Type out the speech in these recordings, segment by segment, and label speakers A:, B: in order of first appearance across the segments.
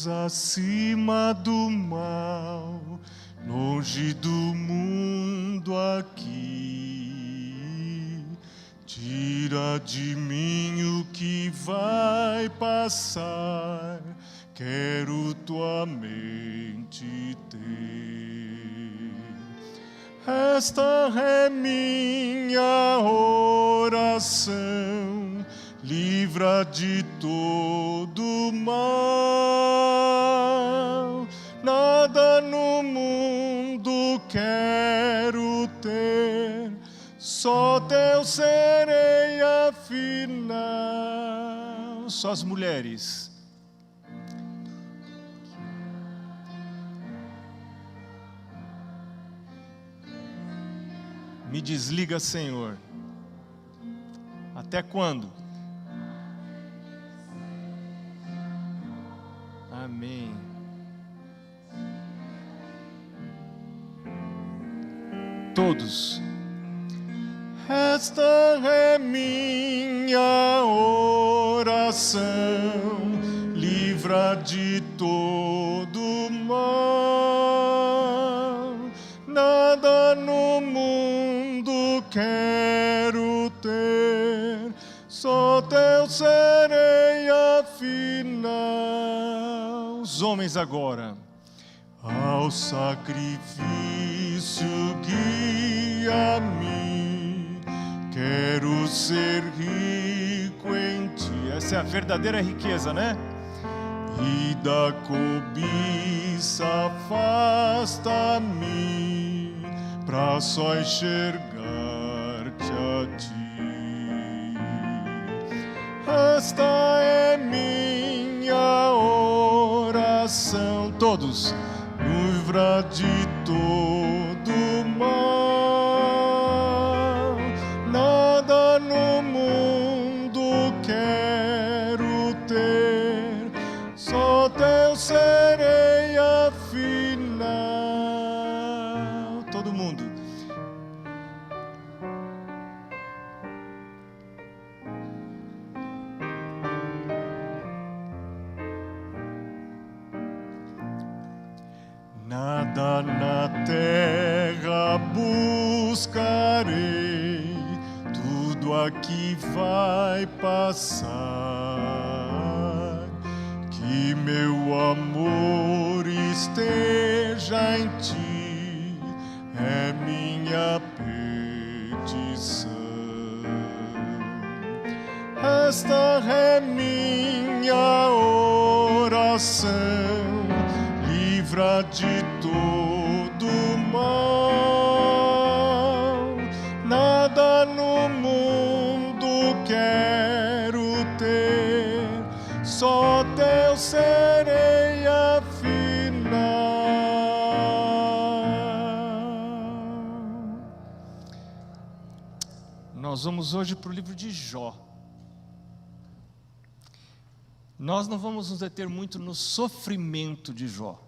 A: Deus acima do mal, longe do mundo aqui. Tira de mim o que vai passar, quero tua mente ter. Esta é minha oração, livra de todo mal. Nada no mundo quero ter, só teu serei afinal. Só as mulheres. Me desliga, Senhor. Até quando? Amém. Todos. Esta é minha oração, livra de todo mal. Nada no mundo quero ter, só teu serei afinal. Os homens agora. Ao sacrifício guia-me, quero ser rico em ti. Essa é a verdadeira riqueza, né? E da cobiça afasta-me, pra só enxergar-te a ti. Esta é minha oração. Todos. Livra de todo mal. Nada no mundo quero ter, só teu serei afinal. Todo mundo. Nada na terra buscarei, tudo aqui vai passar. Que meu amor esteja em ti, é minha petição. Esta é minha oração, livra de todo mal. Nada no mundo quero ter, só teu serei afinal. Nós vamos hoje para o livro de Jó. Nós não vamos nos deter muito no sofrimento de Jó,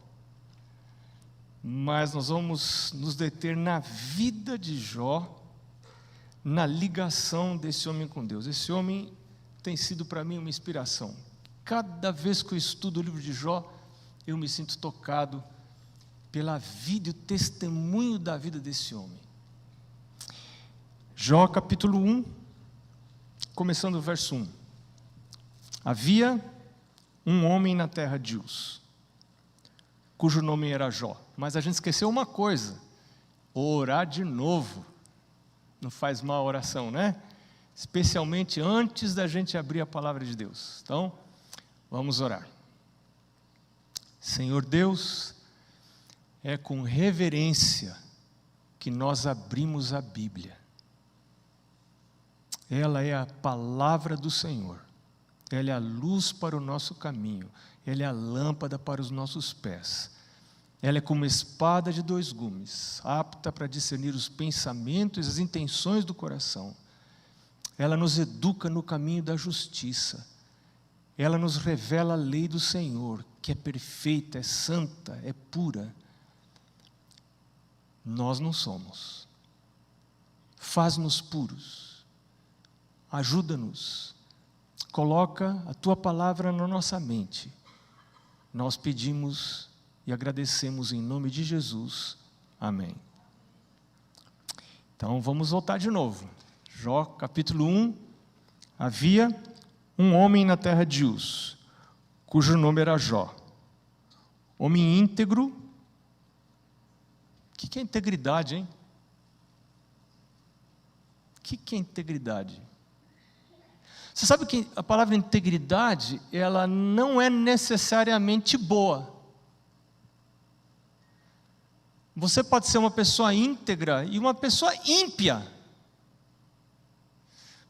A: mas nós vamos nos deter na vida de Jó, na ligação desse homem com Deus. Esse homem tem sido para mim uma inspiração. Cada vez que eu estudo o livro de Jó, eu me sinto tocado pela vida e o testemunho da vida desse homem. Jó capítulo 1, começando o verso 1. Havia um homem na terra de Uz, cujo nome era Jó. Mas a gente esqueceu uma coisa: orar de novo. Não faz mal a oração, né? Especialmente antes da gente abrir a palavra de Deus. Então, vamos orar. Senhor Deus, é com reverência que nós abrimos a Bíblia. Ela é a palavra do Senhor. Ela é a luz para o nosso caminho. Ela é a lâmpada para os nossos pés. Ela é como espada de dois gumes, apta para discernir os pensamentos e as intenções do coração. Ela nos educa no caminho da justiça. Ela nos revela a lei do Senhor, que é perfeita, é santa, é pura. Nós não somos. Faz-nos puros. Ajuda-nos. Coloca a Tua palavra na nossa mente. Nós pedimos e agradecemos em nome de Jesus. Amém. Então vamos voltar de novo. Jó, capítulo 1. Havia um homem na terra de Uz, cujo nome era Jó. Homem íntegro. O que é integridade, hein? O que é integridade? Você sabe que a palavra integridade, ela não é necessariamente boa. Você pode ser uma pessoa íntegra e uma pessoa ímpia.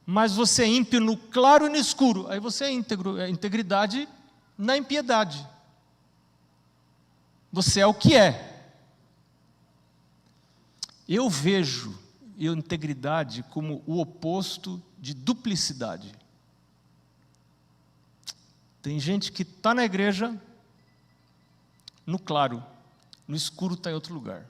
A: Mas você é ímpio no claro e no escuro. Aí você é íntegro, é integridade na impiedade. Você é o que é. Eu vejo a integridade como o oposto de duplicidade. Tem gente que está na igreja, no claro, no escuro está em outro lugar.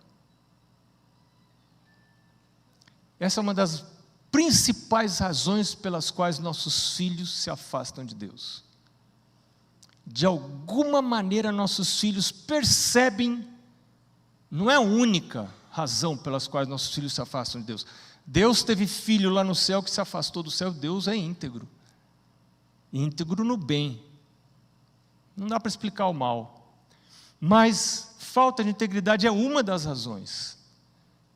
A: Essa é uma das principais razões pelas quais nossos filhos se afastam de Deus. De alguma maneira nossos filhos percebem, não é a única razão pelas quais nossos filhos se afastam de Deus. Deus teve filho lá no céu que se afastou do céu. Deus é íntegro. Íntegro no bem. Não dá para explicar o mal. Mas falta de integridade é uma das razões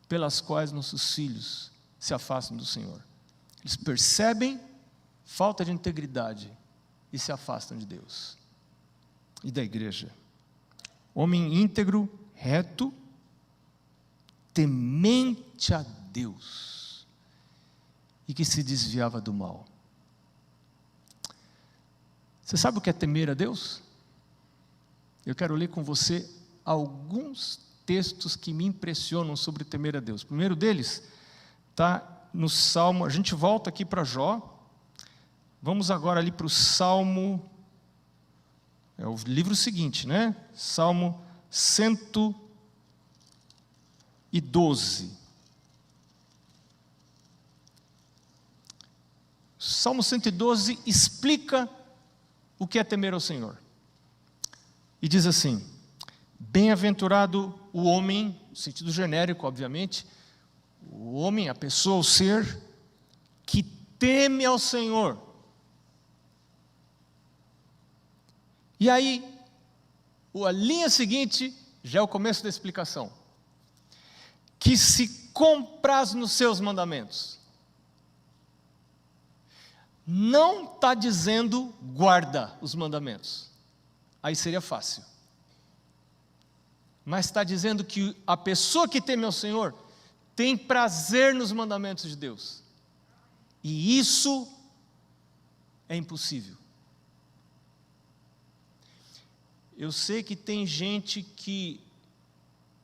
A: pelas quais nossos filhos se afastam do Senhor. Eles percebem falta de integridade e se afastam de Deus e da igreja. Homem íntegro, reto, temente a Deus e que se desviava do mal. Você sabe o que é temer a Deus? Eu quero ler com você alguns textos que me impressionam sobre temer a Deus. O primeiro deles está no Salmo, a gente volta aqui para Jó, vamos agora ali para o Salmo, é o livro seguinte, né? Salmo 112. Salmo 112 explica o que é temer ao Senhor. E diz assim: bem-aventurado o homem, no sentido genérico, obviamente, o homem, a pessoa, o ser, que teme ao Senhor. E aí, a linha seguinte, já é o começo da explicação. Que se compraz nos seus mandamentos. Não está dizendo guarda os mandamentos. Aí seria fácil. Mas está dizendo que a pessoa que teme ao Senhor tem prazer nos mandamentos de Deus. E isso é impossível. Eu sei que tem gente que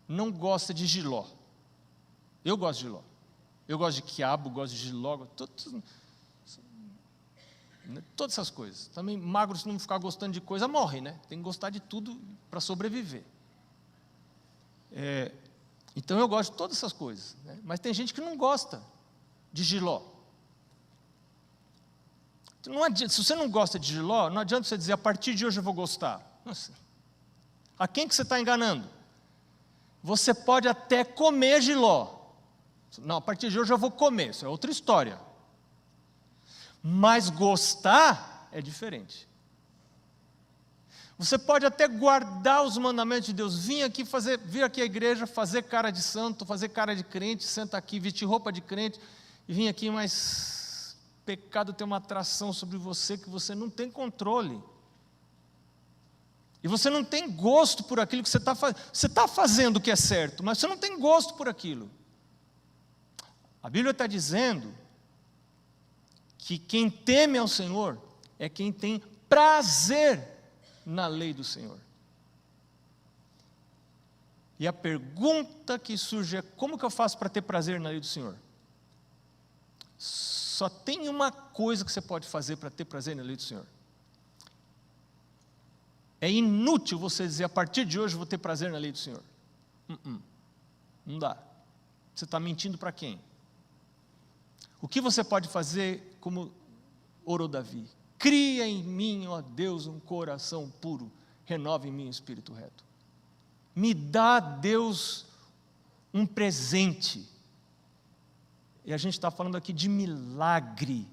A: não gosta de jiló. Eu gosto de jiló. Eu gosto de quiabo, gosto de jiló, todas essas coisas. Também magro, se não ficar gostando de coisa, morre, né? Tem que gostar de tudo para sobreviver. Então eu gosto de todas essas coisas, né? Mas tem gente que não gosta de jiló. Não adianta, se você não gosta de jiló, não adianta você dizer, a partir de hoje eu vou gostar. Nossa, a quem que você está enganando? Você pode até comer jiló. Não, a partir de hoje eu vou comer, isso é outra história. Mas gostar é diferente. Você pode até guardar os mandamentos de Deus, vir aqui à igreja, fazer cara de santo, fazer cara de crente, senta aqui, vestir roupa de crente, e vir aqui, mas pecado tem uma atração sobre você que você não tem controle. E você não tem gosto por aquilo que você está fazendo. Você está fazendo o que é certo, mas você não tem gosto por aquilo. A Bíblia está dizendo que quem teme ao Senhor é quem tem prazer na lei do Senhor. E a pergunta que surge é: como que eu faço para ter prazer na lei do Senhor? Só tem uma coisa que você pode fazer para ter prazer na lei do Senhor. É inútil você dizer, a partir de hoje eu vou ter prazer na lei do Senhor. Não dá. Você está mentindo para quem? O que você pode fazer, como orou Davi? Cria em mim, ó Deus, um coração puro renova em mim o espírito reto. Me dá, Deus, um presente. E a gente está falando aqui de milagre.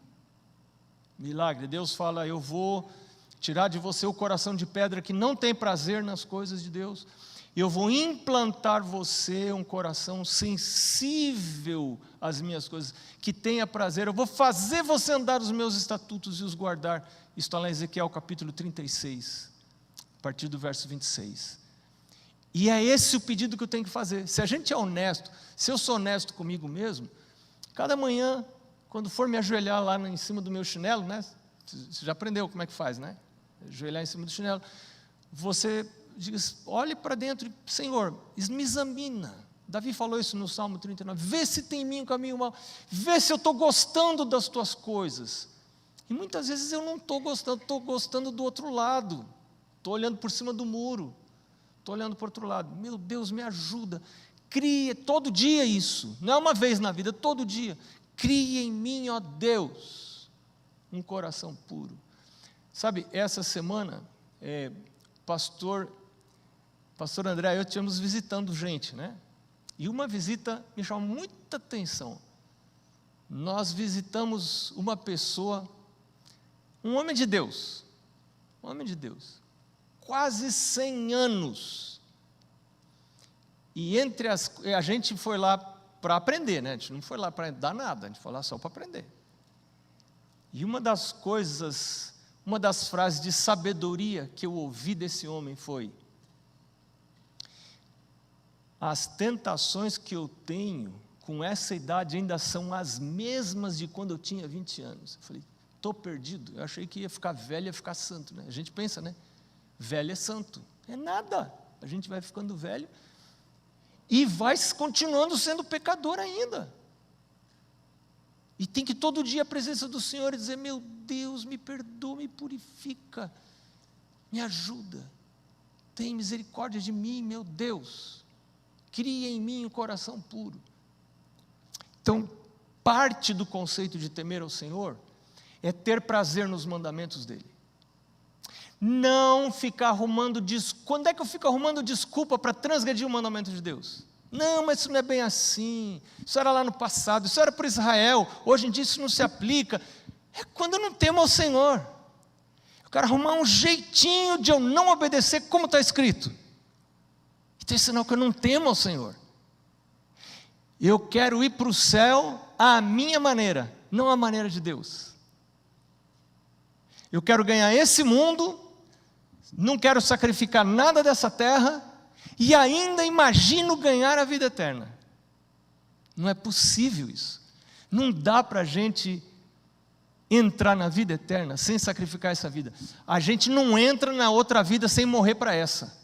A: Milagre. Deus fala, eu vou tirar de você o coração de pedra que não tem prazer nas coisas de Deus. E eu vou implantar você um coração sensível às minhas coisas, que tenha prazer. Eu vou fazer você andar os meus estatutos e os guardar. Isso está lá em Ezequiel capítulo 36, a partir do verso 26. E é esse o pedido que eu tenho que fazer. Se a gente é honesto, se eu sou honesto comigo mesmo, cada manhã, quando for me ajoelhar lá em cima do meu chinelo, né? Você já aprendeu como é que faz, né? Ajoelhar em cima do chinelo. Você diz, olhe para dentro e, Senhor, me examina. Davi falou isso no Salmo 39. Vê se tem em mim um caminho mau. Vê se eu estou gostando das tuas coisas. E muitas vezes eu não estou gostando do outro lado. Estou olhando por cima do muro. Estou olhando para o outro lado. Meu Deus, me ajuda. Cria todo dia isso. Não é uma vez na vida, todo dia. Cria em mim, ó Deus, um coração puro. Sabe, essa semana, pastor André e eu estivemos visitando gente, né? E uma visita me chamou muita atenção. Nós visitamos uma pessoa, um homem de Deus, quase 100 anos. E a gente foi lá para aprender, né? A gente não foi lá para dar nada, a gente foi lá só para aprender. E uma das frases de sabedoria que eu ouvi desse homem foi: as tentações que eu tenho com essa idade ainda são as mesmas de quando eu tinha 20 anos. Eu falei, estou perdido. Eu achei que ia ficar velho, ia ficar santo, né? A gente pensa, né? Velho é santo. É nada. A gente vai ficando velho e vai continuando sendo pecador ainda. E tem que todo dia a presença do Senhor e dizer, meu Deus, me perdoa, me purifica, me ajuda, tem misericórdia de mim, meu Deus, cria em mim um coração puro. Então, parte do conceito de temer ao Senhor é ter prazer nos mandamentos dEle. Não ficar arrumando quando é que eu fico arrumando desculpa para transgredir o mandamento de Deus? Não, mas isso não é bem assim, isso era lá no passado, isso era por Israel, hoje em dia isso não se aplica. É quando eu não temo ao Senhor. Eu quero arrumar um jeitinho de eu não obedecer como está escrito. Então é sinal que eu não temo ao Senhor. Eu quero ir para o céu à minha maneira, não à maneira de Deus. Eu quero ganhar esse mundo, não quero sacrificar nada dessa terra, e ainda imagino ganhar a vida eterna. Não é possível isso. Não dá para a gente entrar na vida eterna sem sacrificar essa vida. A gente não entra na outra vida sem morrer para essa.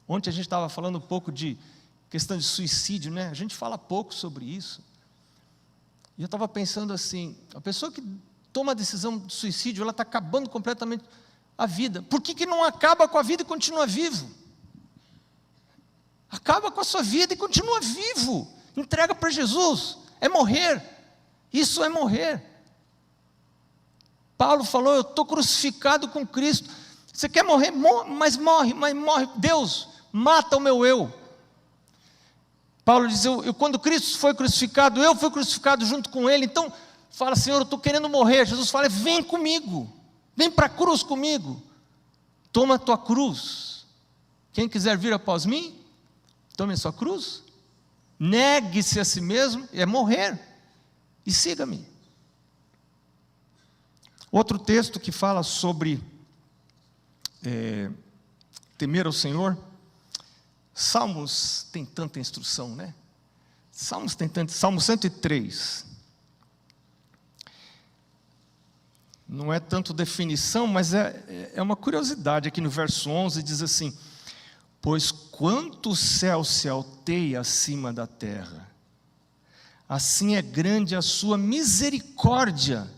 A: Ontem a gente estava falando um pouco de questão de suicídio, né? A gente fala pouco sobre isso. E eu estava pensando assim, a pessoa que toma a decisão de suicídio, ela está acabando completamente a vida. Por que não acaba com a vida e continua vivo? Acaba com a sua vida e continua vivo. Entrega para Jesus. É morrer. Isso é morrer. Paulo falou, eu estou crucificado com Cristo. Você quer morrer? Mas morre. Deus, mata o meu eu. Paulo diz, quando Cristo foi crucificado, eu fui crucificado junto com Ele. Então, fala, Senhor, eu estou querendo morrer. Jesus fala, vem comigo. Vem para a cruz comigo. Toma a tua cruz. Quem quiser vir após mim, tome a sua cruz, negue-se a si mesmo, é morrer, e siga-me. Outro texto que fala sobre temer ao Senhor, Salmos tem tanta instrução, né? Salmo 103, não é tanto definição, mas é uma curiosidade, aqui no verso 11 diz assim, pois quanto o céu se alteia acima da terra, assim é grande a sua misericórdia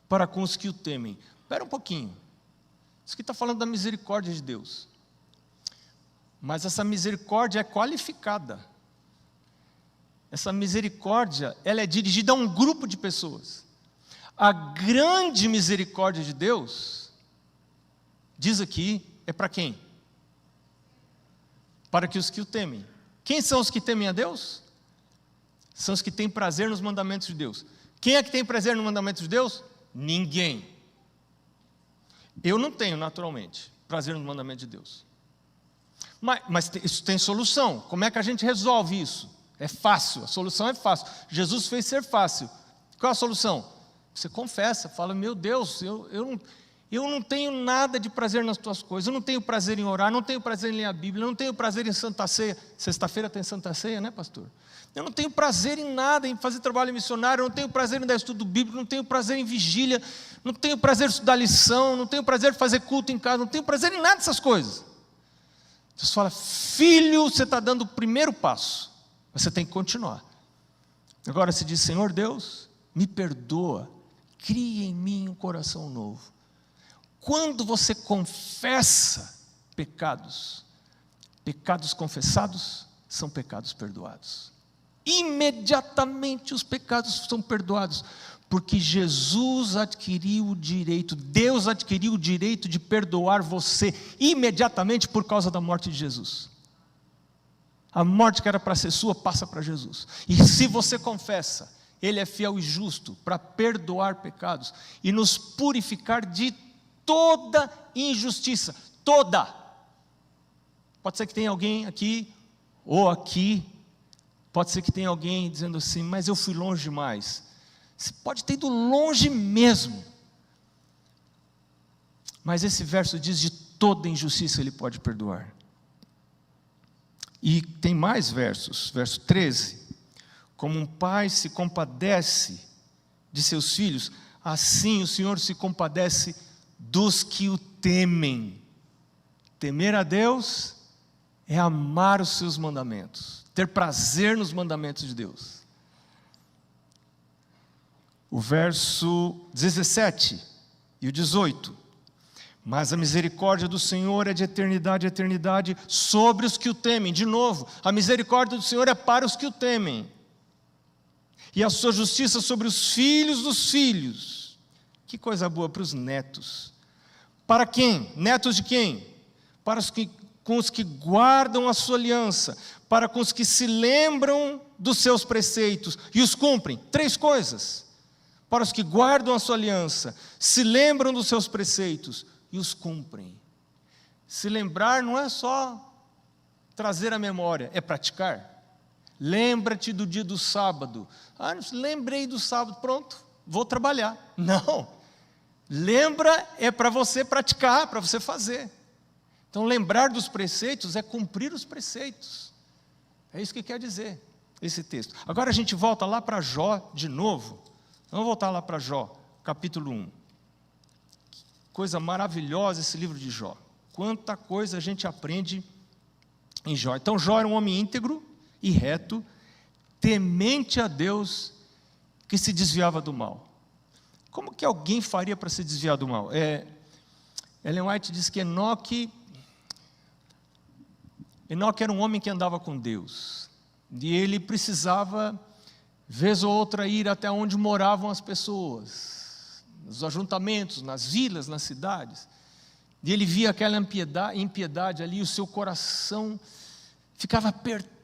A: para com os que o temem. Espera um pouquinho, isso aqui está falando da misericórdia de Deus, mas essa misericórdia é qualificada, essa misericórdia, ela é dirigida a um grupo de pessoas. A grande misericórdia de Deus diz aqui, é para quem? Para que os que o temem. Quem são os que temem a Deus? São os que têm prazer nos mandamentos de Deus. Quem é que tem prazer nos mandamentos de Deus? Ninguém. Eu não tenho, naturalmente, prazer nos mandamentos de Deus. Mas isso tem solução. Como é que a gente resolve isso? É fácil, a solução é fácil. Jesus fez ser fácil. Qual a solução? Você confessa, fala, meu Deus, eu não tenho nada de prazer nas tuas coisas, eu não tenho prazer em orar, não tenho prazer em ler a Bíblia, eu não tenho prazer em Santa Ceia. Sexta-feira tem Santa Ceia, né, pastor? Eu não tenho prazer em nada, em fazer trabalho missionário, eu não tenho prazer em dar estudo bíblico, não tenho prazer em vigília, não tenho prazer em estudar lição, não tenho prazer em fazer culto em casa, não tenho prazer em nada dessas coisas. Deus fala, filho, você está dando o primeiro passo, mas você tem que continuar. Agora se diz, Senhor Deus, me perdoa, cria em mim um coração novo. Quando você confessa pecados confessados são pecados perdoados. Imediatamente os pecados são perdoados, porque Jesus adquiriu o direito, Deus adquiriu o direito de perdoar você imediatamente por causa da morte de Jesus. A morte que era para ser sua passa para Jesus. E se você confessa, Ele é fiel e justo para perdoar pecados e nos purificar de toda injustiça, toda. Pode ser que tenha alguém aqui, ou aqui, pode ser que tenha alguém dizendo assim, mas eu fui longe demais. Você pode ter ido longe mesmo. Mas esse verso diz de toda injustiça Ele pode perdoar. E tem mais versos, verso 13. Como um pai se compadece de seus filhos, assim o Senhor se compadece dos que o temem. Temer a Deus é amar os seus mandamentos, ter prazer nos mandamentos de Deus. O verso 17 e o 18. Mas a misericórdia do Senhor é de eternidade a eternidade sobre os que o temem. De novo, a misericórdia do Senhor é para os que o temem. E a sua justiça sobre os filhos dos filhos. Que coisa boa para os netos. Para quem? Netos de quem? Para os que, com os que guardam a sua aliança, para com os que se lembram dos seus preceitos e os cumprem. 3 coisas. Para os que guardam a sua aliança, se lembram dos seus preceitos e os cumprem. Se lembrar não é só trazer a memória, é praticar. Lembra-te do dia do sábado. Lembrei do sábado, pronto, vou trabalhar. Não. Lembra é para você praticar, para você fazer. Então lembrar dos preceitos é cumprir os preceitos. É isso que quer dizer esse texto. Agora a gente volta lá para Jó de novo. Vamos voltar lá para Jó, capítulo 1. Coisa maravilhosa esse livro de Jó. Quanta coisa a gente aprende em Jó. Então Jó era um homem íntegro e reto, temente a Deus, que se desviava do mal. Como que alguém faria para se desviar do mal? Ellen White diz que Enoque era um homem que andava com Deus. E ele precisava, vez ou outra, ir até onde moravam as pessoas, nos ajuntamentos, nas vilas, nas cidades. E ele via aquela impiedade ali, o seu coração ficava apertado,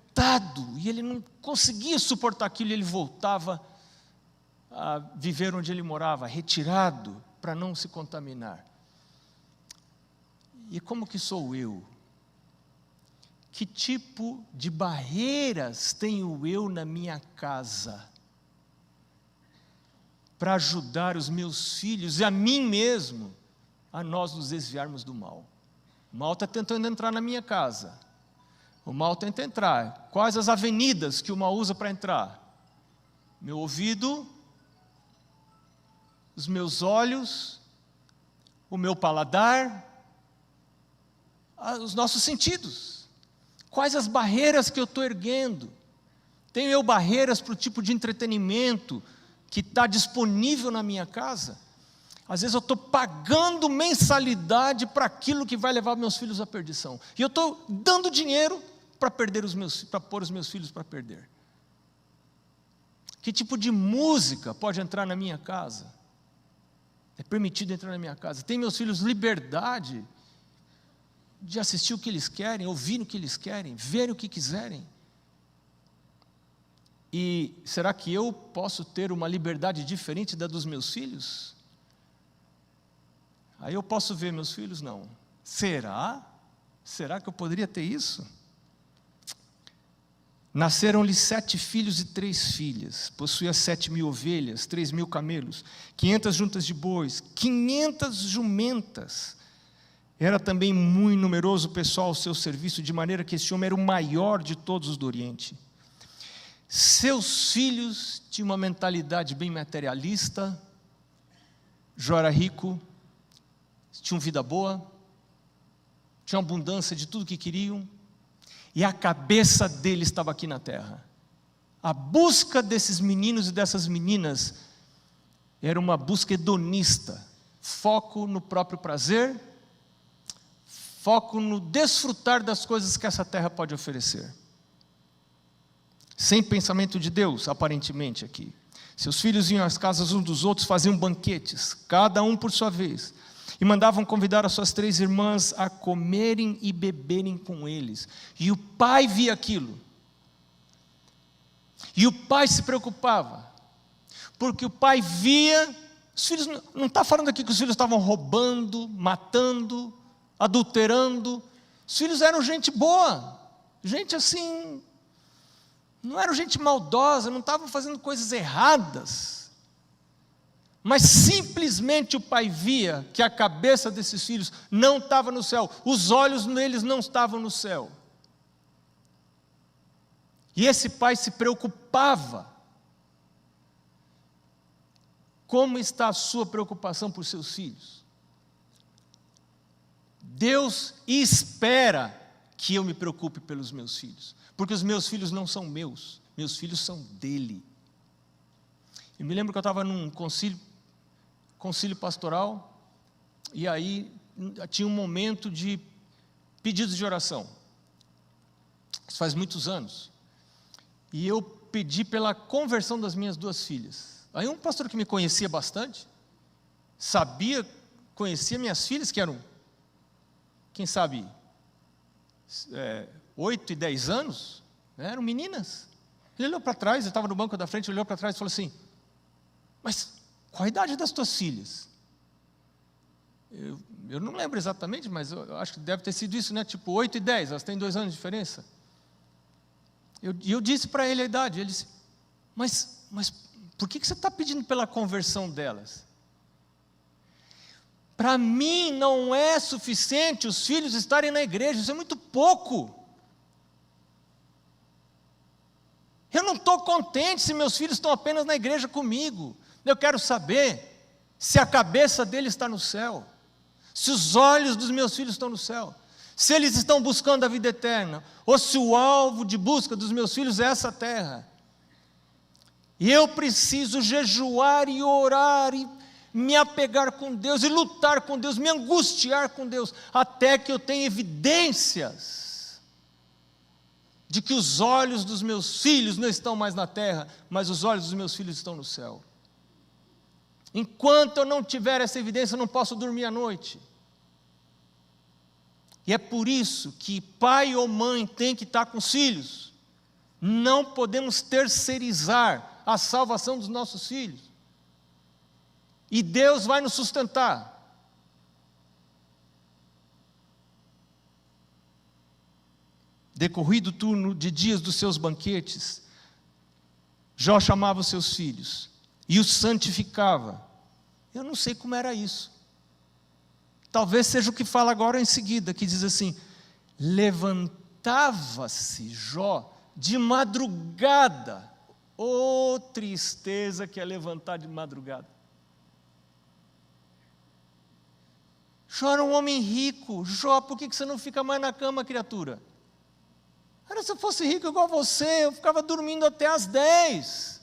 A: e ele não conseguia suportar aquilo, e ele voltava a viver onde ele morava, retirado, para não se contaminar. E como que sou eu? Que tipo de barreiras tenho eu na minha casa para ajudar os meus filhos e a mim mesmo a nós nos desviarmos do mal? O mal está tentando entrar na minha casa. O mal tenta entrar. Quais as avenidas que o mal usa para entrar? Meu ouvido, os meus olhos, o meu paladar, os nossos sentidos. Quais as barreiras que eu estou erguendo? Tenho eu barreiras para o tipo de entretenimento que está disponível na minha casa? Às vezes eu estou pagando mensalidade para aquilo que vai levar meus filhos à perdição. E eu estou dando dinheiro para pôr os meus filhos para perder. Que tipo de música pode entrar na minha casa? É permitido entrar na minha casa? Tem meus filhos liberdade de assistir o que eles querem, ouvir o que eles querem, ver o que quiserem. E será que eu posso ter uma liberdade diferente da dos meus filhos? Aí eu posso ver meus filhos? Não. Será? Será que eu poderia ter isso? Nasceram-lhe 7 filhos e 3 filhas. Possuía 7.000 ovelhas, 3.000 camelos, 500 juntas de bois, 500 jumentas. Era também muito numeroso o pessoal ao seu serviço, de maneira que esse homem era o maior de todos os do Oriente. Seus filhos tinham uma mentalidade bem materialista. Jó era rico, tinham vida boa, tinham abundância de tudo que queriam, e a cabeça dele estava aqui na terra. A busca desses meninos e dessas meninas era uma busca hedonista, foco no próprio prazer, foco no desfrutar das coisas que essa terra pode oferecer. Sem pensamento de Deus, aparentemente aqui. Seus filhos iam às casas uns dos outros, faziam banquetes, cada um por sua vez, e mandavam convidar as suas 3 irmãs a comerem e beberem com eles. E o pai via aquilo. E o pai se preocupava, porque o pai via, os filhos, não está falando aqui que os filhos estavam roubando, matando, adulterando. Os filhos eram gente boa, gente assim, não eram gente maldosa, não estavam fazendo coisas erradas, mas simplesmente o pai via que a cabeça desses filhos não estava no céu, os olhos neles não estavam no céu, e esse pai se preocupava. Como está a sua preocupação por seus filhos? Deus espera que eu me preocupe pelos meus filhos, porque os meus filhos não são meus filhos são dele. Eu me lembro que eu estava num concílio pastoral, e aí tinha um momento de pedidos de oração. Isso faz muitos anos, e eu pedi pela conversão das minhas 2 filhas. Aí um pastor que me conhecia bastante, conhecia minhas filhas, que eram, quem sabe, 8 e 10 anos, né, eram meninas. Ele olhou para trás, eu estava no banco da frente, olhou para trás e falou assim: mas qual a idade das tuas filhas? Eu não lembro exatamente, mas eu acho que deve ter sido isso, né? Tipo 8 e 10, elas têm 2 anos de diferença. Eu disse para ele a idade, ele disse: mas por que você está pedindo pela conversão delas? Para mim não é suficiente os filhos estarem na igreja, isso é muito pouco. Eu não estou contente se meus filhos estão apenas na igreja comigo. Eu quero saber se a cabeça deles está no céu, se os olhos dos meus filhos estão no céu, se eles estão buscando a vida eterna, ou se o alvo de busca dos meus filhos é essa terra. E eu preciso jejuar e orar e me apegar com Deus e lutar com Deus, me angustiar com Deus, até que eu tenha evidências de que os olhos dos meus filhos não estão mais na terra, mas os olhos dos meus filhos estão no céu. Enquanto eu não tiver essa evidência, eu não posso dormir à noite. E é por isso que pai ou mãe tem que estar com os filhos. Não podemos terceirizar a salvação dos nossos filhos. E Deus vai nos sustentar. Decorrido o turno de dias dos seus banquetes, Jó chamava os seus filhos e os santificava. Eu não sei como era isso. Talvez seja o que fala agora em seguida, que diz assim: levantava-se Jó de madrugada. Oh, tristeza que é levantar de madrugada. Jó era um homem rico. Jó, por que você não fica mais na cama, criatura? Se eu fosse rico igual você, eu ficava dormindo até às 10.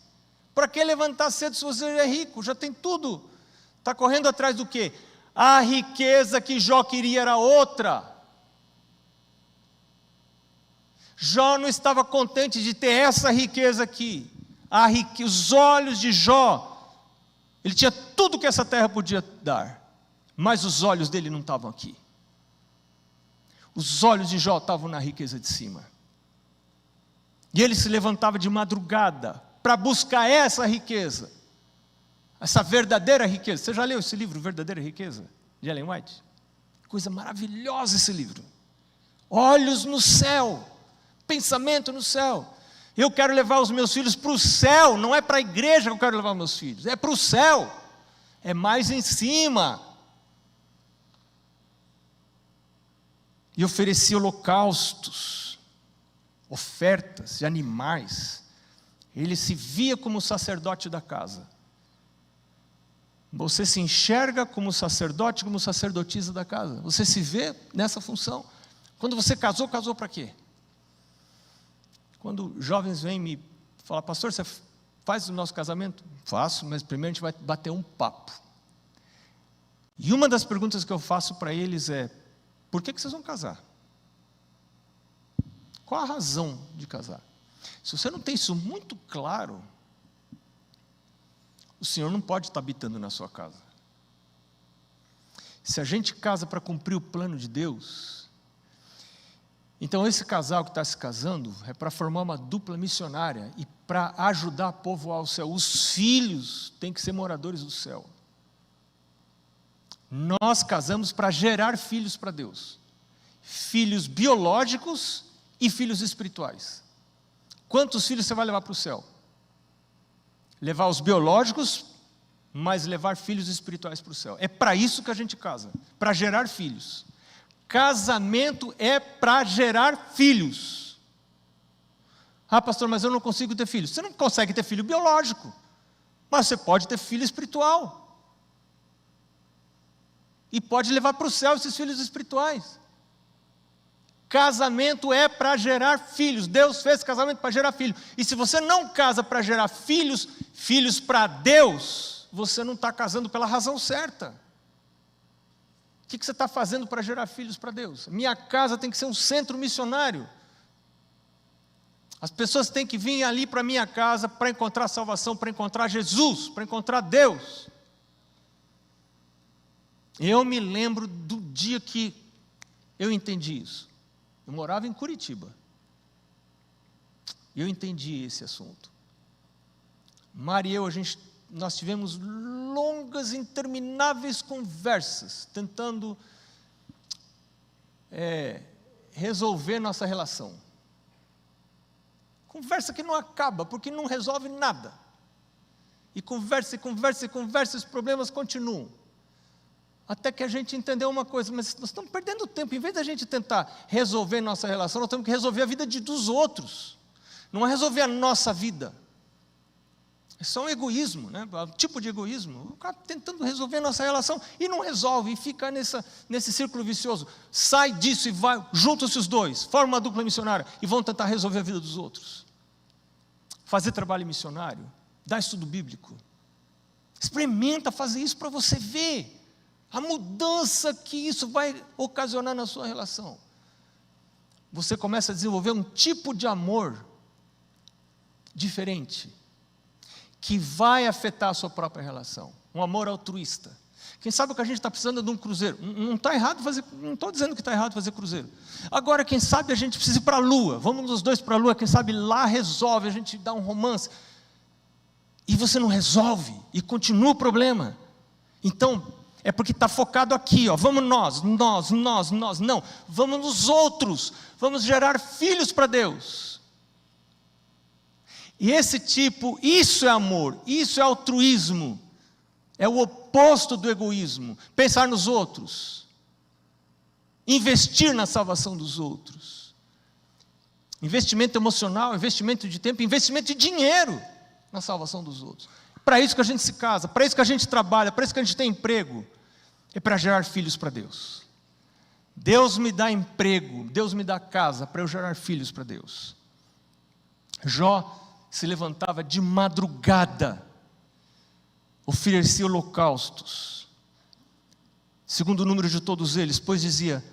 A: Para que levantar cedo se você já é rico? Já tem tudo. Está correndo atrás do quê? A riqueza que Jó queria era outra. Jó não estava contente de ter essa riqueza aqui. Os olhos de Jó, ele tinha tudo que essa terra podia dar, mas os olhos dele não estavam aqui. Os olhos de Jó estavam na riqueza de cima. E ele se levantava de madrugada para buscar essa riqueza, essa verdadeira riqueza. Você já leu esse livro, Verdadeira Riqueza, de Ellen White? Coisa maravilhosa esse livro. Olhos no céu, pensamento no céu. Eu quero levar os meus filhos para o céu, não é para a igreja que eu quero levar meus filhos, é para o céu, é mais em cima. E oferecia holocaustos, ofertas de animais. Ele se via como sacerdote da casa. Você se enxerga como sacerdote, como sacerdotisa da casa. Você se vê nessa função. Quando você casou, casou para quê? Quando jovens vêm me falar, pastor, você faz o nosso casamento? Faço, mas primeiro a gente vai bater um papo. E uma das perguntas que eu faço para eles é, por que vocês vão casar? Qual a razão de casar? Se você não tem isso muito claro, o Senhor não pode estar habitando na sua casa. Se a gente casa para cumprir o plano de Deus, então esse casal que está se casando é para formar uma dupla missionária e para ajudar a povoar o céu. Os filhos têm que ser moradores do céu. Nós casamos para gerar filhos para Deus. Filhos biológicos e filhos espirituais. Quantos filhos você vai levar para o céu? Levar os biológicos, mas levar filhos espirituais para o céu. É para isso que a gente casa, para gerar filhos. Casamento é para gerar filhos. Ah, pastor, mas eu não consigo ter filhos. Você não consegue ter filho biológico, mas você pode ter filho espiritual. E pode levar para o céu esses filhos espirituais. Casamento é para gerar filhos. Deus fez casamento para gerar filhos. E se você não casa para gerar filhos, filhos para Deus, você não está casando pela razão certa. O que você está fazendo para gerar filhos para Deus? Minha casa tem que ser um centro missionário. As pessoas têm que vir ali para a minha casa para encontrar salvação, para encontrar Jesus, para encontrar Deus. Eu me lembro do dia que eu entendi isso. Eu morava em Curitiba. E eu entendi esse assunto. Mari e eu, nós tivemos longas, intermináveis conversas, tentando resolver nossa relação. Conversa que não acaba, porque não resolve nada. E conversa, os problemas continuam. Até que a gente entendeu uma coisa, mas nós estamos perdendo tempo. Em vez da gente tentar resolver nossa relação, nós temos que resolver a vida dos outros. Não é resolver a nossa vida. É só um egoísmo, né? Um tipo de egoísmo. O cara tentando resolver a nossa relação e não resolve, e fica nesse círculo vicioso. Sai disso e vai, juntam-se os dois, forma uma dupla missionária e vão tentar resolver a vida dos outros. Fazer trabalho missionário, dar estudo bíblico. Experimenta fazer isso para você ver a mudança que isso vai ocasionar na sua relação. Você começa a desenvolver um tipo de amor diferente, que vai afetar a sua própria relação. Um amor altruísta. Quem sabe que a gente está precisando de um cruzeiro. Não está errado fazer, não estou dizendo que está errado fazer cruzeiro. Agora, quem sabe a gente precisa ir para a lua. Vamos os dois para a lua, quem sabe lá resolve, a gente dá um romance. E você não resolve, e continua o problema. Então, é porque está focado aqui, ó. Vamos nós, não. Vamos nos outros, vamos gerar filhos para Deus. E isso é amor, isso é altruísmo, é o oposto do egoísmo. Pensar nos outros, investir na salvação dos outros. Investimento emocional, investimento de tempo, investimento de dinheiro na salvação dos outros. Para isso que a gente se casa, para isso que a gente trabalha, para isso que a gente tem emprego. É para gerar filhos para Deus. Deus me dá emprego, Deus me dá casa para eu gerar filhos para Deus. Jó se levantava de madrugada, oferecia holocaustos, segundo o número de todos eles, pois dizia: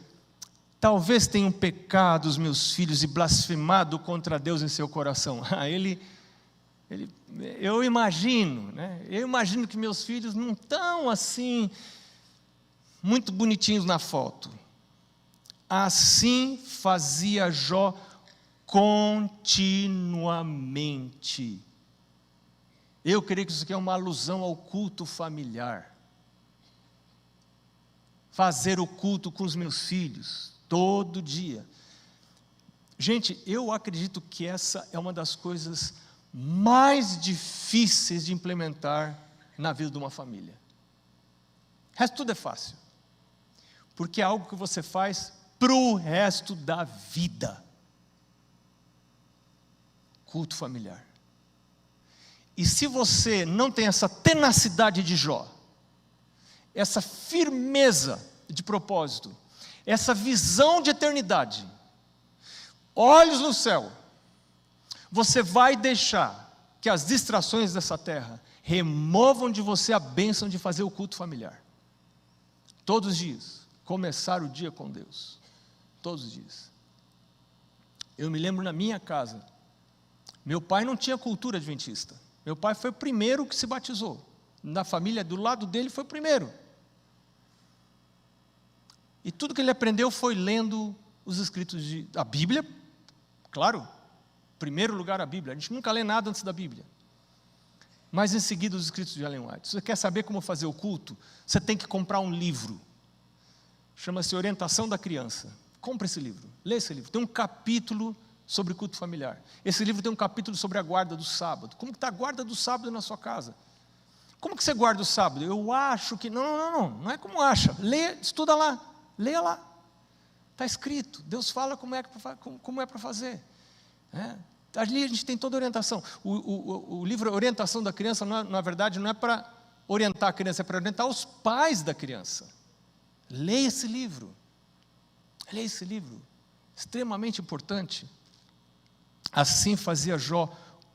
A: talvez tenham pecado os meus filhos e blasfemado contra Deus em seu coração. Eu imagino, né? Eu imagino que meus filhos não estão assim, muito bonitinhos na foto. Assim fazia Jó continuamente. Eu creio que isso aqui é uma alusão ao culto familiar. Fazer o culto com os meus filhos, todo dia. Gente, eu acredito que essa é uma das coisas mais difíceis de implementar na vida de uma família. O resto tudo é fácil. Porque é algo que você faz para o resto da vida. Culto familiar. E se você não tem essa tenacidade de Jó, essa firmeza de propósito, essa visão de eternidade, olhos no céu, você vai deixar que as distrações dessa terra removam de você a bênção de fazer o culto familiar. Todos os dias, começar o dia com Deus. Todos os dias. Eu me lembro na minha casa, meu pai não tinha cultura adventista. Meu pai foi o primeiro que se batizou. Na família do lado dele foi o primeiro. E tudo que ele aprendeu foi lendo os escritos da Bíblia. Claro, em primeiro lugar a Bíblia. A gente nunca lê nada antes da Bíblia. Mas em seguida os escritos de Ellen White. Se você quer saber como fazer o culto, você tem que comprar um livro. Chama-se Orientação da Criança. Compre esse livro, lê esse livro. Tem um capítulo sobre culto familiar. Esse livro tem um capítulo sobre a guarda do sábado. Como que está a guarda do sábado na sua casa? Como que você guarda o sábado? Eu acho que... Não é como acha. Lê, estuda lá, leia lá. Está escrito, Deus fala como é para fazer. Ali a gente tem toda a orientação. O livro Orientação da Criança, na verdade, não é para orientar a criança, é para orientar os pais da criança. Leia esse livro. Leia esse livro. Extremamente importante. Assim fazia Jó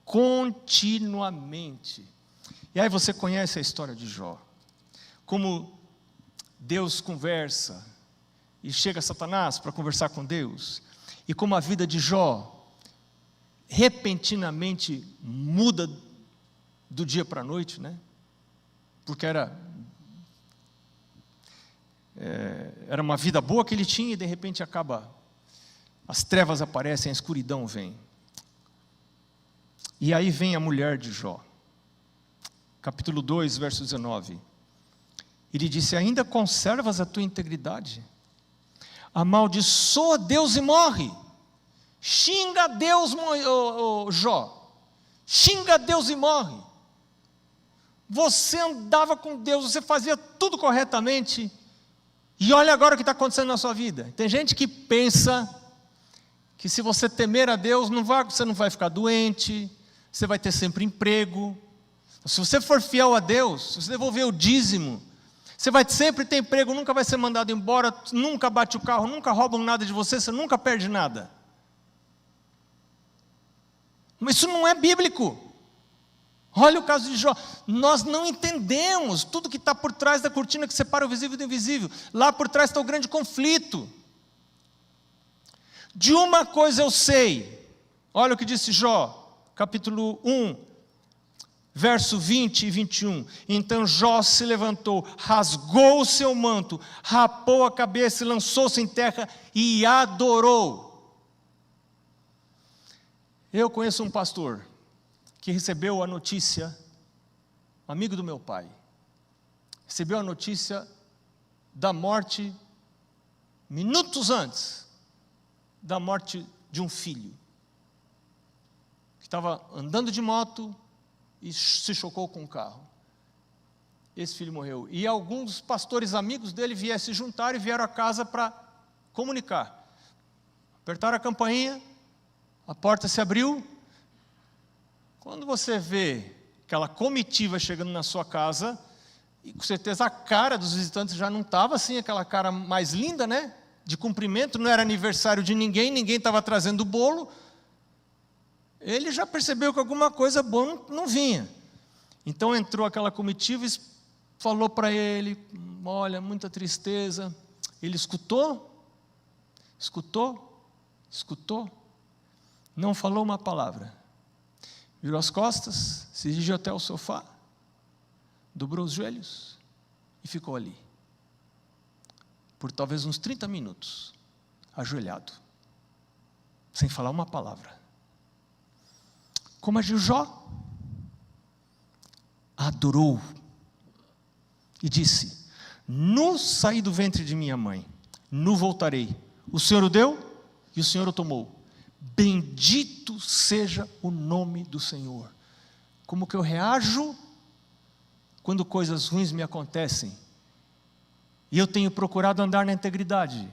A: continuamente. E aí você conhece a história de Jó. Como Deus conversa e chega Satanás para conversar com Deus. E como a vida de Jó repentinamente muda do dia para a noite, né? Porque era uma vida boa que ele tinha e de repente acaba, as trevas aparecem, a escuridão vem. E aí vem a mulher de Jó, capítulo 2, verso 19. Ele disse: ainda conservas a tua integridade? Amaldiçoa Deus e morre. Xinga Deus, Jó. Xinga Deus e morre. Você andava com Deus, você fazia tudo corretamente. E olha agora o que está acontecendo na sua vida. Tem gente que pensa que se você temer a Deus, você não vai ficar doente, você vai ter sempre emprego. Se você for fiel a Deus, se você devolver o dízimo, você vai sempre ter emprego, nunca vai ser mandado embora, nunca bate o carro, nunca roubam nada de você, você nunca perde nada. Mas isso não é bíblico. Olha o caso de Jó. Nós não entendemos tudo que está por trás da cortina que separa o visível do invisível. Lá por trás está o grande conflito. De uma coisa eu sei. Olha o que disse Jó, capítulo 1, verso 20 e 21. Então Jó se levantou, rasgou o seu manto, rapou a cabeça e lançou-se em terra e adorou. Eu conheço um pastor que recebeu a notícia, amigo do meu pai, recebeu a notícia da morte, minutos antes da morte de um filho, que estava andando de moto e se chocou com um carro. Esse filho morreu. E alguns pastores amigos dele vieram se juntar e vieram a casa para comunicar. Apertaram a campainha, a porta se abriu. Quando você vê aquela comitiva chegando na sua casa, e com certeza a cara dos visitantes já não estava assim, aquela cara mais linda, né? De cumprimento, não era aniversário de ninguém estava trazendo o bolo. Ele já percebeu que alguma coisa boa não vinha. Então entrou aquela comitiva e falou para ele: olha, muita tristeza. Ele escutou, não falou uma palavra. Virou as costas, se dirigiu até o sofá, dobrou os joelhos e ficou ali. Por talvez uns 30 minutos, ajoelhado, sem falar uma palavra. Como agiu Jó? Adorou e disse: nu saí do ventre de minha mãe, nu voltarei. O Senhor o deu e o Senhor o tomou. Bendito seja o nome do Senhor. Como que eu reajo quando coisas ruins me acontecem? E eu tenho procurado andar na integridade.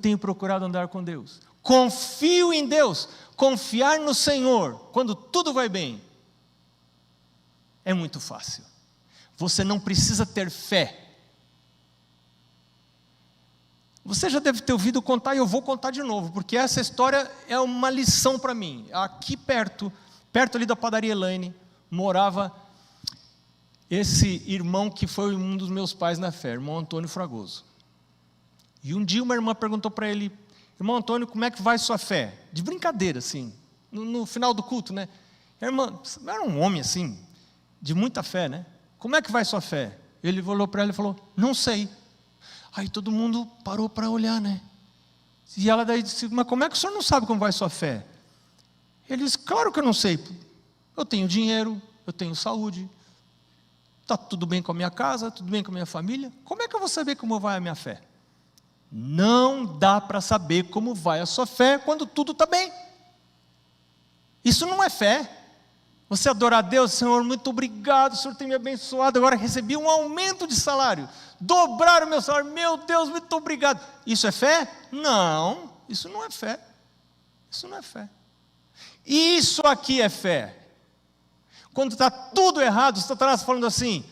A: Tenho procurado andar com Deus. Confio em Deus. Confiar no Senhor quando tudo vai bem é muito fácil. Você não precisa ter fé. Você já deve ter ouvido contar, e eu vou contar de novo, porque essa história é uma lição para mim. Aqui perto ali da padaria Elaine, morava esse irmão que foi um dos meus pais na fé, irmão Antônio Fragoso. E um dia uma irmã perguntou para ele: irmão Antônio, como é que vai sua fé? De brincadeira, assim, no final do culto, né? A irmã era um homem assim, de muita fé, né? Como é que vai sua fé? Ele olhou para ela e falou: não sei. Aí todo mundo parou para olhar, né? E ela daí disse: mas como é que o senhor não sabe como vai sua fé? Ele disse: claro que eu não sei. Eu tenho dinheiro, eu tenho saúde, está tudo bem com a minha casa, tudo bem com a minha família. Como é que eu vou saber como vai a minha fé? Não dá para saber como vai a sua fé quando tudo está bem. Isso não é fé. Você adorar a Deus: Senhor, muito obrigado, o Senhor tem me abençoado, agora recebi um aumento de salário, dobraram o meu salário, meu Deus, muito obrigado. Isso é fé? Não, isso não é fé. Isso não é fé. Isso aqui é fé. Quando está tudo errado, Satanás falando assim: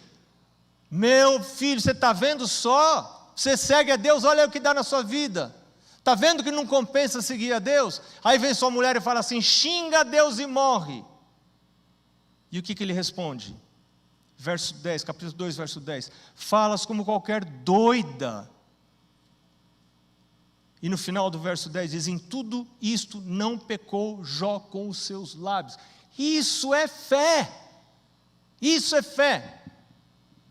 A: meu filho, você está vendo só? Você segue a Deus, olha o que dá na sua vida. Está vendo que não compensa seguir a Deus? Aí vem sua mulher e fala assim: xinga a Deus e morre. E o que ele responde? Verso 10, capítulo 2, verso 10. Falas como qualquer doida. E no final do verso 10 diz: em tudo isto não pecou Jó com os seus lábios. Isso é fé. Isso é fé.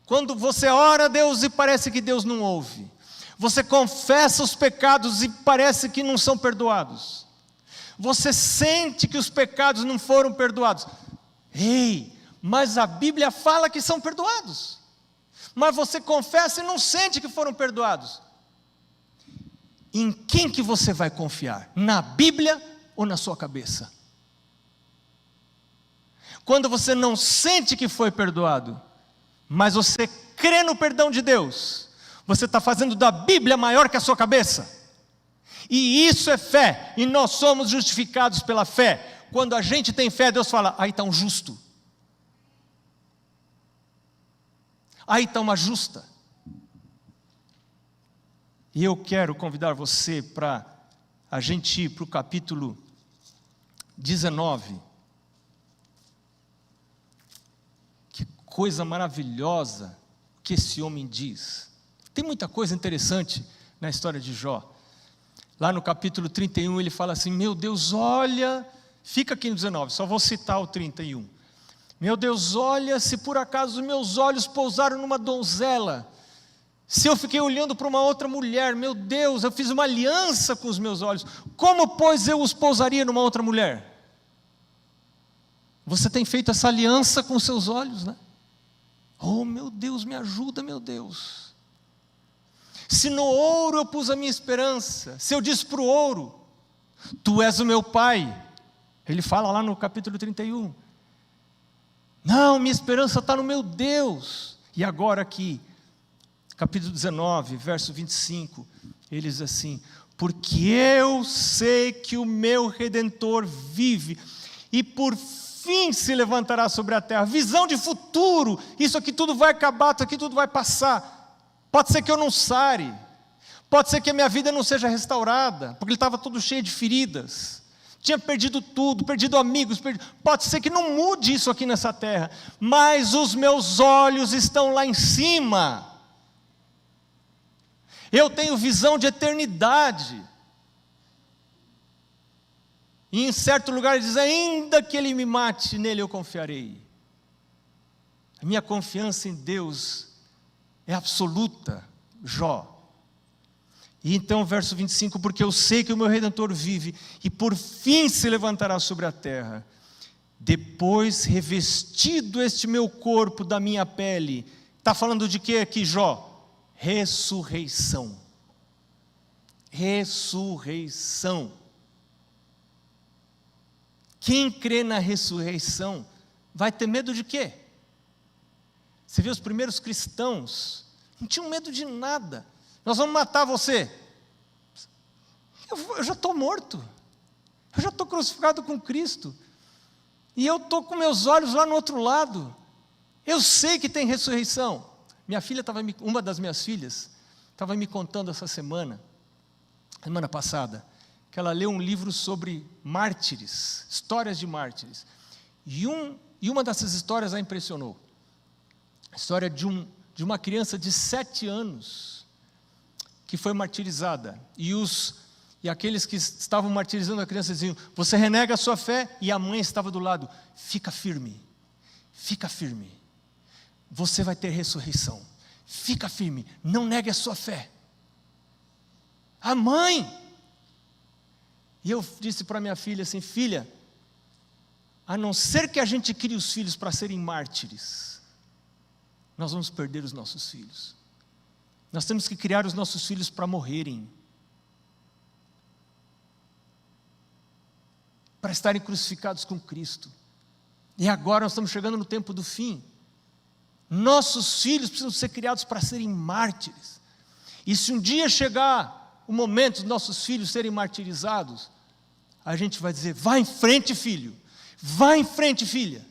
A: Quando você ora a Deus e parece que Deus não ouve. Você confessa os pecados e parece que não são perdoados. Você sente que os pecados não foram perdoados. Ei, mas a Bíblia fala que são perdoados. Mas você confessa e não sente que foram perdoados. Em quem que você vai confiar? Na Bíblia ou na sua cabeça? Quando você não sente que foi perdoado, mas você crê no perdão de Deus, você está fazendo da Bíblia maior que a sua cabeça. E isso é fé, e nós somos justificados pela fé. Quando a gente tem fé, Deus fala: aí está um justo, aí está uma justa. E eu quero convidar você para a gente ir para o capítulo 19. Que coisa maravilhosa que esse homem diz. Tem muita coisa interessante na história de Jó. Lá no capítulo 31 ele fala assim: meu Deus, olha, fica aqui no 19, só vou citar o 31. Meu Deus, olha, se por acaso meus olhos pousaram numa donzela, se eu fiquei olhando para uma outra mulher, meu Deus, eu fiz uma aliança com os meus olhos, como pois eu os pousaria numa outra mulher? Você tem feito essa aliança com os seus olhos, né? Oh meu Deus, me ajuda, meu Deus. Se no ouro eu pus a minha esperança, se eu disse para o ouro: tu és o meu pai, ele fala lá no capítulo 31, não, minha esperança está no meu Deus. E agora aqui, capítulo 19, verso 25, ele diz assim: porque eu sei que o meu Redentor vive, e por fim se levantará sobre a terra. Visão de futuro, isso aqui tudo vai acabar, isso aqui tudo vai passar. Pode ser que eu não sare, pode ser que a minha vida não seja restaurada, porque ele estava todo cheio de feridas, tinha perdido tudo, perdido amigos, pode ser que não mude isso aqui nessa terra, mas os meus olhos estão lá em cima, eu tenho visão de eternidade, e em certo lugar ele diz: ainda que ele me mate, nele eu confiarei. A minha confiança em Deus é absoluta, Jó. E então, verso 25, porque eu sei que o meu Redentor vive, e por fim se levantará sobre a terra. Depois, revestido este meu corpo da minha pele. Está falando de quê aqui, Jó? Ressurreição. Ressurreição. Quem crê na ressurreição vai ter medo de quê? Você vê os primeiros cristãos, não tinham medo de nada. Nós vamos matar você. Eu já estou morto. Eu já estou crucificado com Cristo. E eu estou com meus olhos lá no outro lado. Eu sei que tem ressurreição. Uma das minhas filhas estava me contando essa semana passada, que ela leu um livro sobre mártires, histórias de mártires. E uma dessas histórias a impressionou. A história de uma criança de 7 anos que foi martirizada. E aqueles que estavam martirizando a criança diziam: você renega a sua fé? E a mãe estava do lado: fica firme, você vai ter ressurreição, fica firme, não negue a sua fé. A mãe! E eu disse para minha filha assim: filha, a não ser que a gente crie os filhos para serem mártires, nós vamos perder os nossos filhos. Nós temos que criar os nossos filhos para morrerem, para estarem crucificados com Cristo. E agora nós estamos chegando no tempo do fim. Nossos filhos precisam ser criados para serem mártires. E se um dia chegar o momento dos nossos filhos serem martirizados, a gente vai dizer: vá em frente, filho, vá em frente, filha.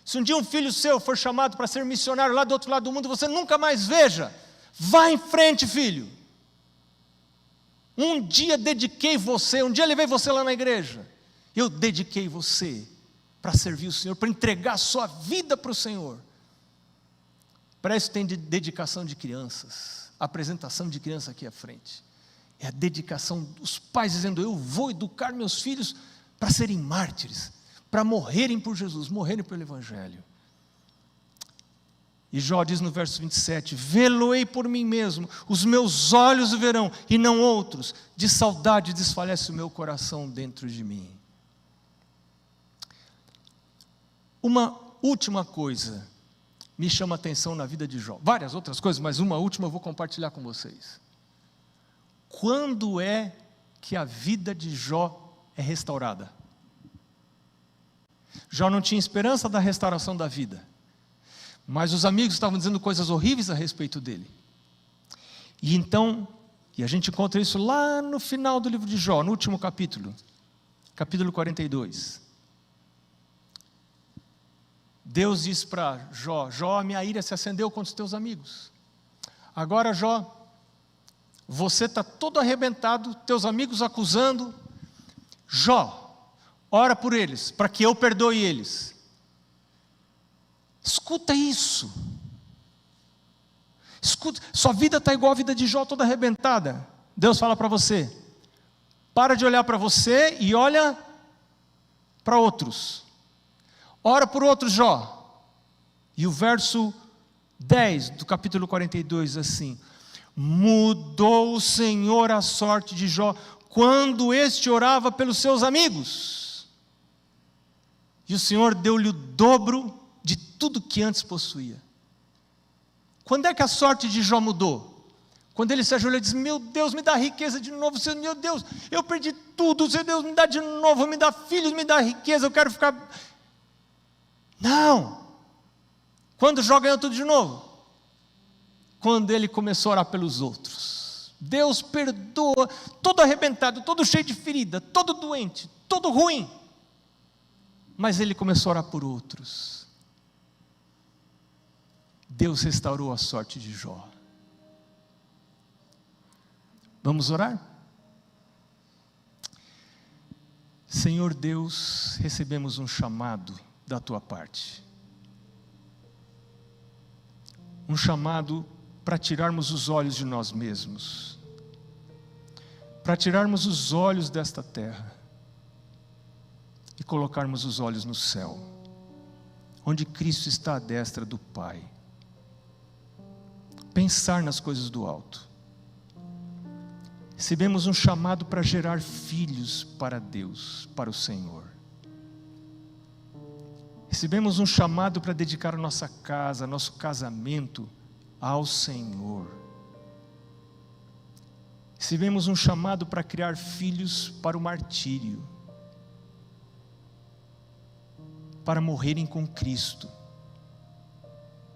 A: Se um dia um filho seu for chamado para ser missionário lá do outro lado do mundo, você nunca mais veja, vá em frente, filho. Um dia dediquei você, um dia levei você lá na igreja, eu dediquei você para servir o Senhor, para entregar a sua vida para o Senhor. Para isso tem dedicação de crianças, apresentação de criança aqui à frente. É a dedicação dos pais dizendo: eu vou educar meus filhos para serem mártires, para morrerem por Jesus, morrerem pelo Evangelho. E Jó diz no verso 27, vê-lo-ei por mim mesmo, os meus olhos o verão, e não outros, de saudade desfalece o meu coração dentro de mim. Uma última coisa me chama a atenção na vida de Jó, várias outras coisas, mas uma última eu vou compartilhar com vocês. Quando é que a vida de Jó é restaurada? Jó não tinha esperança da restauração da vida, mas os amigos estavam dizendo coisas horríveis a respeito dele. E então, e a gente encontra isso lá no final do livro de Jó, no último capítulo 42. Deus diz para Jó: Jó, minha ira se acendeu contra os teus amigos. Agora, Jó, você está todo arrebentado, teus amigos acusando. Jó, ora por eles, para que eu perdoe eles. Escuta isso. Escuta, sua vida está igual a vida de Jó, toda arrebentada. Deus fala para você: para de olhar para você e olha para outros. Ora por outros, Jó. E o verso 10 do capítulo 42 assim: mudou o Senhor a sorte de Jó quando este orava pelos seus amigos, e o Senhor deu-lhe o dobro de tudo que antes possuía. Quando é que a sorte de Jó mudou? Quando ele se ajoelhou e disse: meu Deus, me dá riqueza de novo, Senhor, meu Deus, eu perdi tudo, Senhor Deus, me dá de novo, me dá filhos, me dá riqueza, eu quero ficar... Não! Quando Jó ganhou tudo de novo? Quando ele começou a orar pelos outros. Deus perdoa, todo arrebentado, todo cheio de ferida, todo doente, todo ruim. Mas ele começou a orar por outros. Deus restaurou a sorte de Jó. Vamos orar? Senhor Deus, recebemos um chamado da tua parte. Um chamado para tirarmos os olhos de nós mesmos, para tirarmos os olhos desta terra e colocarmos os olhos no céu, onde Cristo está à destra do Pai. Pensar nas coisas do alto. Recebemos um chamado para gerar filhos para Deus, para o Senhor. Recebemos um chamado para dedicar a nossa casa, nosso casamento ao Senhor. Recebemos um chamado para criar filhos para o martírio, para morrerem com Cristo,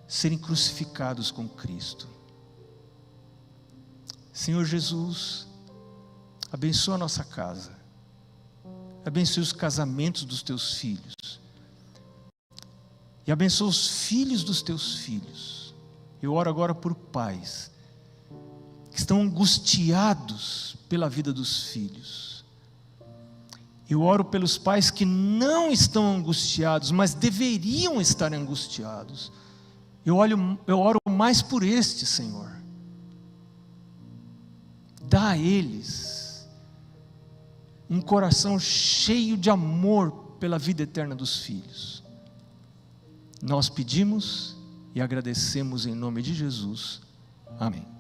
A: serem crucificados com Cristo. Senhor Jesus, abençoa a nossa casa, abençoa os casamentos dos teus filhos, e abençoa os filhos dos teus filhos. Eu oro agora por pais que estão angustiados pela vida dos filhos. Eu oro pelos pais que não estão angustiados, mas deveriam estar angustiados. Eu oro mais por estes, Senhor. Dá a eles um coração cheio de amor pela vida eterna dos filhos. Nós pedimos e agradecemos em nome de Jesus. Amém.